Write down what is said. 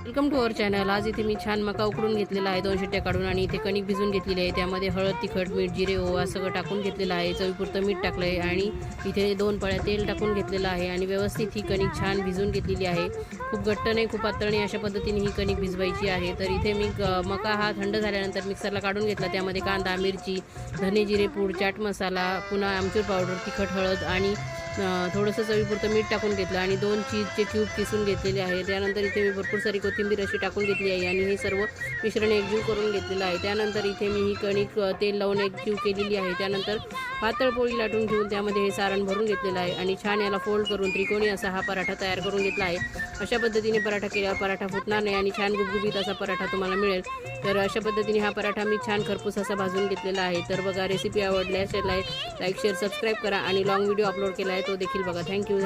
Welcome to our channel. आज इथे मी छान मका उकडून घेतलेला आहे 2 शिट्ट्या काढून आणि इथे कणिक भिजून घेतलेली आहे। त्यामध्ये हळद, तिखट, मीठ, जिरे, ओवा सगळं टाकून घेतलेलं आहे। चवीपुरतं मीठ टाकलं आहे आणि इथे 2 पळ्या तेल टाकून घेतलेलं आहे आणि व्यवस्थित ही कणिक छान भिजून घेतलेली आहे। खूप घट्ट नाही, खूप पातळ नाही, अशा पद्धतीने ही कणिक भिजवायची आहे। तर इथे मी मका हा थंड झाल्यानंतर मिक्सरला काढून घेतला। त्यामध्ये कांदा, मिरची, धने, जिरे पूड, चाट मसाला, पुन्हा आमचूर पावडर, तिखट, हळद आणि थोडंसं चवीपुरतं मीठ टाकून घेतलं आणि 2 चीजचे क्यूब किसून घेतलेले आहे। त्यानंतर इथे मी भरपूर सारी कोथिंबीर अशी टाकून घेतली आहे आणि हे सर्व मिश्रण एकजीव करून घेतलेलं आहे। त्यानंतर इथे मी ही कणिक तेल लावून एकजीव केलेली आहे। त्यानंतर पातळ पोळी लाटून घेऊन त्यामध्ये हे सारण भरून घेतलेलं आहे आणि छान याला फोल्ड करून त्रिकोणी असा हा पराठा तयार करून घेतला आहे। अशा पद्धतीने पराठा केल्यावर पराठा फुटणार नाही आणि छान गुबगुबीत असा पराठा तुम्हाला मिळेल। तर अशा पद्धतीने हा पराठा मी छान खरपूस असा भाजून घेतलेला आहे। तर बघा, रेसिपी आवडल्यास लाईक, शेअर, सबस्क्राईब करा आणि लॉंग व्हिडिओ अपलोड केला आहे तो देखील बघा। थँक्यू।